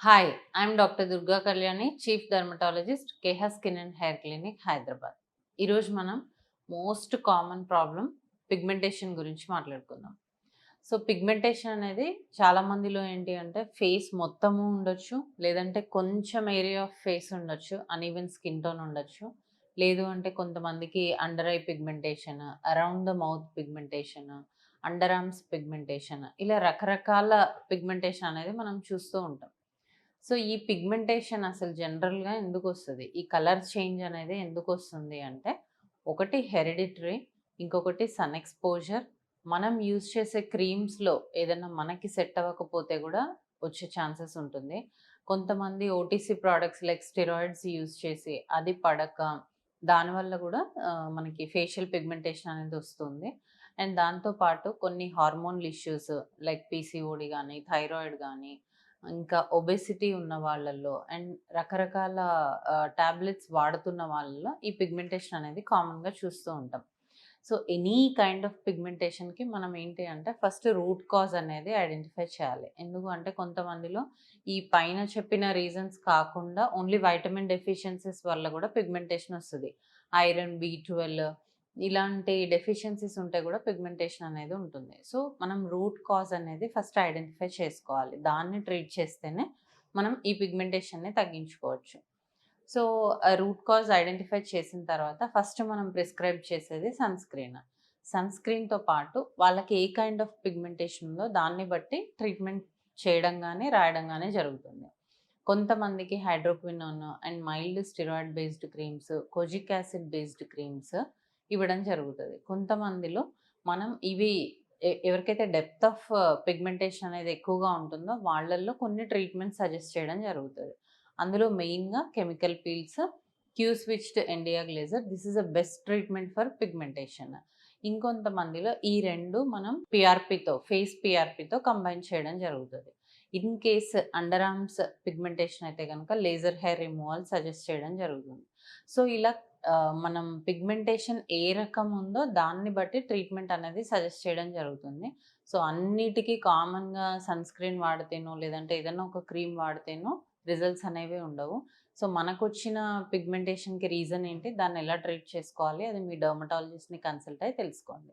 Hi, I'm doctor Durga Kalyani, chief dermatologist, Keha skin and hair clinic, Hyderabad. ఈరోజు మనం most common problem pigmentation గురించి మాట్లాడుకుందాం. So, pigmentation అనేది చాలా మందిలో ఏంటి అంటే ఫేస్ మొత్తము ఉండొచ్చు, లేదంటే కొంచెం ఏరియా ఆఫ్ ఫేస్ ఉండొచ్చు, అన్‌ఈవెన్ స్కిన్ టోన్ ఉండొచ్చు. లేదు అంటే కొంతమందికి under eye pigmentation, around the mouth pigmentation, under arms pigmentation, ఇలా రకరకాల పిగ్మెంటేషన్ అనేది మనం చూస్తూ ఉంటాం. సో, ఈ పిగ్మెంటేషన్ అసలు జనరల్‌గా ఎందుకొస్తది? ఈ కలర్ చేంజ్ అనేది ఎందుకొస్తుంది అంటే, ఒకటి హెరిడిటరీ, ఇంకొకటి సన్ ఎక్స్‌పోజర్, మనం యూజ్ చేసే క్రీమ్స్‌లో ఏదన్నా మనకి సెట్ అవ్వకపోతే గూడా వచ్చే ఛాన్సెస్ ఉంటుంది. కొంతమంది OTC products like steroids use చేసి అది పడక, దానివల్ల గూడా మనకి ఫేషియల్ పిగ్మెంటేషన్ అనేది వస్తుంది. అండ్ దాంతో పాటు కొన్ని హార్మోనల్ ఇష్యూస్ లైక్ పీసీఓడీ గానీ, థైరాయిడ్ గానీ, ఇంకా ఒబెసిటీ ఉన్న వాళ్ళల్లో అండ్ రకరకాల టాబ్లెట్స్ వాడుతున్న వాళ్ళలో ఈ పిగ్మెంటేషన్ అనేది కామన్‌గా చూస్తూ ఉంటాం. సో, ఎనీ కైండ్ ఆఫ్ పిగ్మెంటేషన్‌కి మనం ఏంటి అంటే ఫస్ట్ రూట్ కాజ్ అనేది ఐడెంటిఫై చేయాలి. ఎందుకు అంటే కొంతమందిలో ఈ పైన చెప్పిన రీజన్స్ కాకుండా ఓన్లీ వైటమిన్ డెఫిషియన్సీస్ వల్ల గూడా పిగ్మెంటేషన్ ఒస్తది. ఐరన్, బి12 ఇలాంటి డెఫిషియన్సీస్ ఉంటే గూడా పిగ్మెంటేషన్ అనేది ఉంటుంది. సో, మనం రూట్ కాజ్ అనేది ఫస్ట్ ఐడెంటిఫై చేసుకోవాలి. దాన్ని ట్రీట్ చేస్తేనే మనం ఈ పిగ్మెంటేషన్‌ని తగ్గించుకోవచ్చు. సో, ఆ రూట్ కాజ్ ఐడెంటిఫై చేసిన తర్వాత ఫస్ట్ మనం ప్రిస్క్రైబ్ చేసేది సన్ స్క్రీన్. సన్ స్క్రీన్‌తో పాటు వాళ్ళకి ఏ కైండ్ ఆఫ్ పిగ్మెంటేషన్ ఉందో దాన్ని బట్టి ట్రీట్మెంట్ చేయడం గాని, రాయడం గాని జరుగుతుంది. కొంతమందికి hydroquinone and mild steroid based creams, kojic acid based creams ఇవ్వడం జరుగుతది. కొంతమందిలో మనం ఇవి ఎవరికైతే డెప్త్ ఆఫ్ పిగ్మెంటేషన్ అనేది ఎక్కువగా ఉంటుందో వాళ్ళల్లో కొన్ని ట్రీట్మెంట్స్ సజెస్ట్ చేయడం జరుగుతది. అందులో మెయిన్‌గా chemical peels, Q switched ND YAG laser this is the best treatment for pigmentation. ఇంకొంతమందిలో ఈ 2 మనం ఫేస్ పీఆర్‌పీతో కంబైన్ చేయడం జరుగుతది. In case underarms pigmentation అయితే గనక లేజర్ హెయిర్ రిమూవల్ సజెస్ట్ చేయడం జరుగుతుంది. సో, ఇలా మనం పిగ్మెంటేషన్ ఏ రకం ఉందో దాన్ని బట్టి ట్రీట్మెంట్ అనేది సజెస్ట్ చేయడం జరుగుతుంది. సో, అన్నిటికి కామన్‌గా సన్ స్క్రీన్ వాడితేనో, లేదంటే ఏదన్నా ఒక క్రీమ్ వాడితేనో రిజల్ట్స్ అనేవి ఉండవు. సో, మనకొచ్చిన పిగ్మెంటేషన్‌కి రీజన్ ఏంటి? దాన్ని ఎలా ట్రీట్ చేసుకోవాలి? అది మీ డెర్మటాలజిస్ట్‌ని కన్సల్ట్ అయ్యి తెలుసుకోండి.